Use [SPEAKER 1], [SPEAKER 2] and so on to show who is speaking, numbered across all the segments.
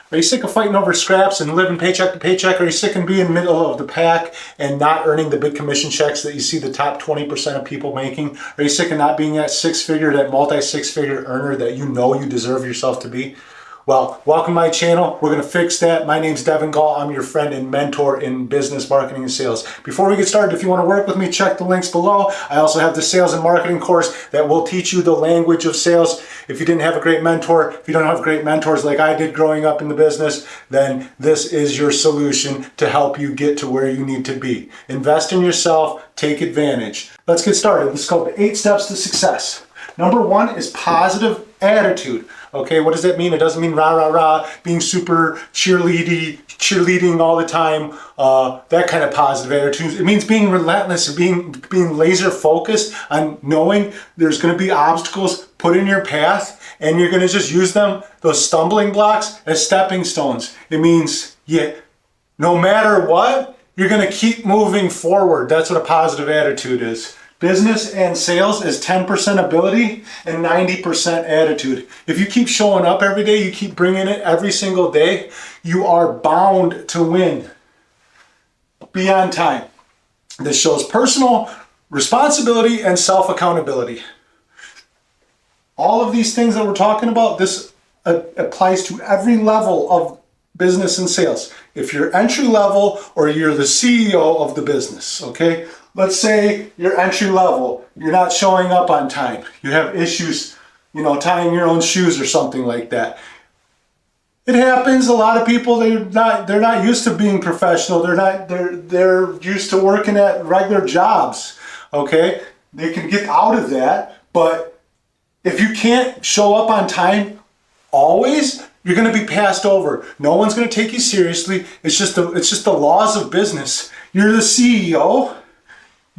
[SPEAKER 1] Are you sick of fighting over scraps and living paycheck to paycheck? Are you sick of being middle of the pack and not earning the big commission checks that you see the top 20% of people making? Are you sick of not being that six-figure, that multi-six-figure earner that you know you deserve yourself to be? Well, welcome to my channel. We're going to fix that. My name's Devin Gall. I'm your friend and mentor in business, marketing, and sales. Before we get started, if you want to work with me, check the links below. I also have the sales and marketing course that will teach you the language of sales. If you didn't have a great mentor, if you don't have great mentors like I did growing up in the business, then this is your solution to help you get to where you need to be. Invest in yourself, take advantage. Let's get started. Let's go to 8 steps to success. Number 1 is positive attitude. Okay, what does that mean? It doesn't mean rah, rah, rah, being super cheerleading all the time, that kind of positive attitude. It means being relentless, being laser focused on knowing there's going to be obstacles put in your path, and you're going to just use them, those stumbling blocks, as stepping stones. It means, no matter what, you're going to keep moving forward. That's what a positive attitude is. Business and sales is 10% ability and 90% attitude. If you keep showing up every day, you keep bringing it every single day, you are bound to win. Be on time. This shows personal responsibility and self-accountability. All of these things that we're talking about, this applies to every level of business and sales. If you're entry level or you're the CEO of the business, okay? Let's say you're entry level, you're not showing up on time, you have issues, tying your own shoes or something like that. It happens. A lot of people, they're not used to being professional. They're used to working at regular jobs. Okay? They can get out of that, but if you can't show up on time always, you're going to be passed over. No one's going to take you seriously. It's just the laws of business. You're the CEO.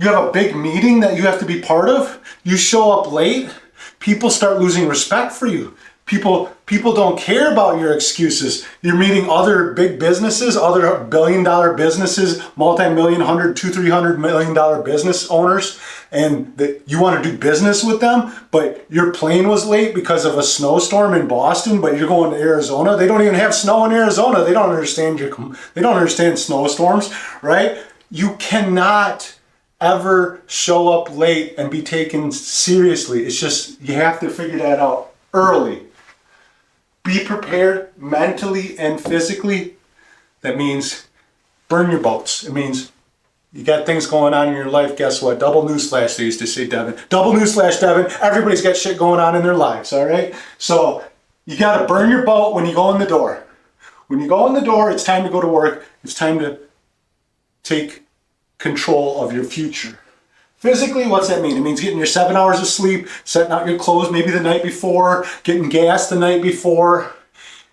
[SPEAKER 1] You have a big meeting that you have to be part of. You show up late. People start losing respect for you. People don't care about your excuses. You're meeting other big businesses, other billion-dollar businesses, multi-million, $100, $200, $300 million business owners, and you want to do business with them, but your plane was late because of a snowstorm in Boston, but you're going to Arizona. They don't even have snow in Arizona. They don't understand snowstorms, right? You cannot ever show up late and be taken seriously. It's just, you have to figure that out early. Be prepared mentally and physically. That means burn your boats. It means you got things going on in your life. Guess what? Double newsflash, they used to say, Devin. Double newsflash, Devin. Everybody's got shit going on in their lives, all right? So you got to burn your boat when you go in the door. When you go in the door, it's time to go to work. It's time to take control of your future. Physically, what's that mean? It means getting your 7 hours of sleep, setting out your clothes maybe the night before, getting gas the night before,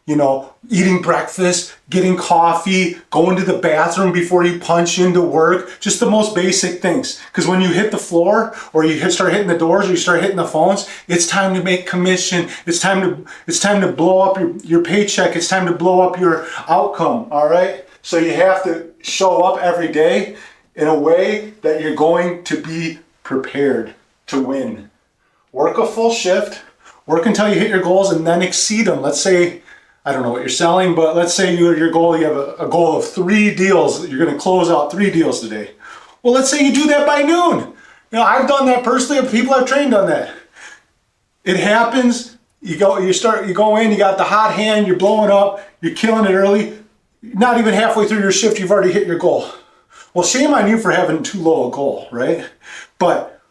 [SPEAKER 1] eating breakfast, getting coffee, going to the bathroom before you punch into work, just the most basic things. Because when you hit the floor or you start hitting the doors or you start hitting the phones, it's time to make commission. It's time to blow up your paycheck. It's time to blow up your outcome, all right? So you have to show up every day in a way that you're going to be prepared to win. Work a full shift, work until you hit your goals and then exceed them. Let's say, I don't know what you're selling, but let's say you have a goal of 3 deals. You're going to close out 3 deals today. Well, let's say you do that by noon. I've done that personally. People I've trained on that. It happens. You go in, you got the hot hand, you're blowing up, you're killing it early. Not even halfway through your shift, you've already hit your goal. Well, shame on you for having too low a goal, right? But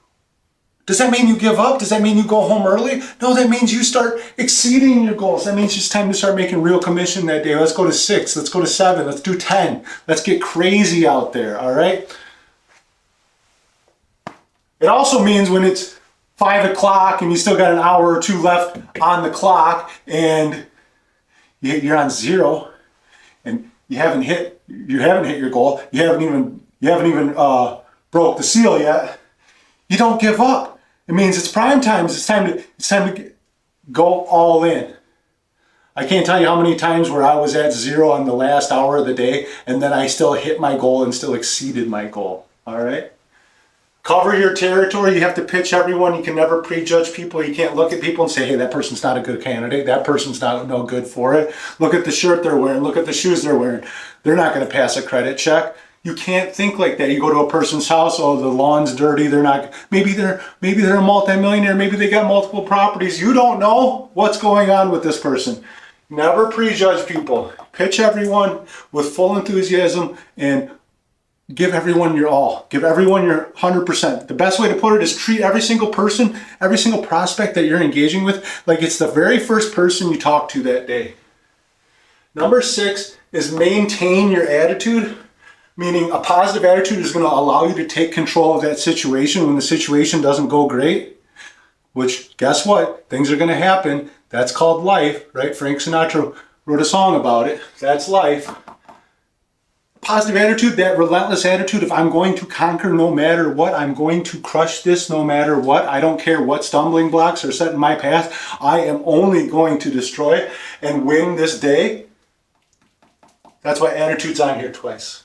[SPEAKER 1] does that mean you give up? Does that mean you go home early? No, that means you start exceeding your goals. That means it's time to start making real commission that day. Let's go to 6, let's go to 7, let's do 10. Let's get crazy out there, all right? It also means when it's 5 o'clock and you still got an hour or 2 left on the clock and you're on 0 and you haven't hit your goal. You haven't even broke the seal yet. You don't give up. It means it's prime time. It's time to go all in. I can't tell you how many times where I was at 0 on the last hour of the day, and then I still hit my goal and still exceeded my goal. All right. Cover your territory. You have to pitch everyone. You can never prejudge people. You can't look at people and say, hey, that person's not a good candidate. That person's not no good for it. Look at the shirt they're wearing. Look at the shoes they're wearing. They're not going to pass a credit check. You can't think like that. You go to a person's house, oh, the lawn's dirty. They're not, maybe they're a multimillionaire. Maybe they got multiple properties. You don't know what's going on with this person. Never prejudge people. Pitch everyone with full enthusiasm and give everyone your all. Give everyone your 100%. The best way to put it is treat every single person, every single prospect that you're engaging with, like it's the very first person you talk to that day. Number 6 is maintain your attitude, meaning a positive attitude is going to allow you to take control of that situation when the situation doesn't go great, which guess what? Things are going to happen. That's called life, right? Frank Sinatra wrote a song about it. That's life. Positive attitude, that relentless attitude of I'm going to conquer no matter what, I'm going to crush this no matter what, I don't care what stumbling blocks are set in my path, I am only going to destroy and win this day. That's why attitude's on here twice.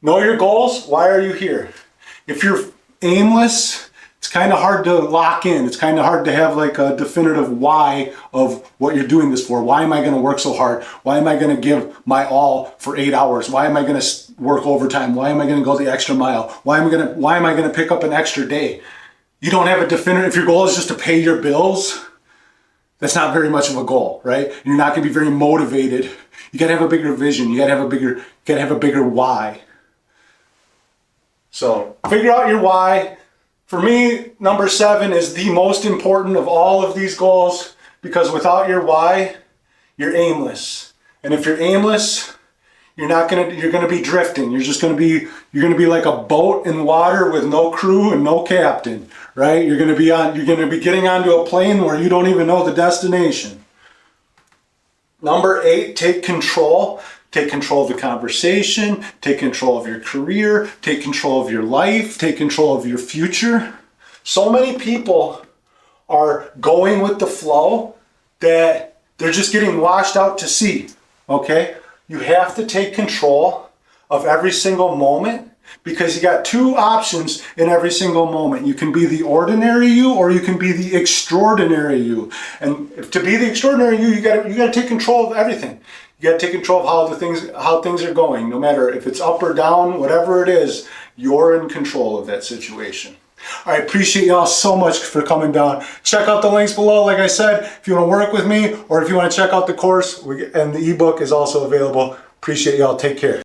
[SPEAKER 1] Know your goals. Why are you here? If you're aimless, it's kind of hard to lock in. It's kind of hard to have like a definitive why of what you're doing this for. Why am I going to work so hard? Why am I going to give my all for 8 hours? Why am I going to work overtime? Why am I going to go the extra mile? Why am I going to pick up an extra day? You don't have a definitive. If your goal is just to pay your bills, that's not very much of a goal, right? And you're not going to be very motivated. You got to have a bigger vision. You got to have a bigger why. So figure out your why. For me, number 7 is the most important of all of these goals because without your why, you're aimless. And if you're aimless, you're going to be drifting. You're going to be like a boat in water with no crew and no captain, right? You're going to be getting onto a plane where you don't even know the destination. Number 8, take control. Take control of the conversation, take control of your career, take control of your life, take control of your future. So many people are going with the flow that they're just getting washed out to sea, okay? You have to take control of every single moment because you got 2 options in every single moment. You can be the ordinary you or you can be the extraordinary you. And to be the extraordinary you got to take control of everything. You got to take control of how things are going. No matter if it's up or down, whatever it is, you're in control of that situation. I appreciate y'all so much for coming down. Check out the links below. Like I said, if you want to work with me or if you want to check out the course, and the ebook is also available. Appreciate y'all. Take care.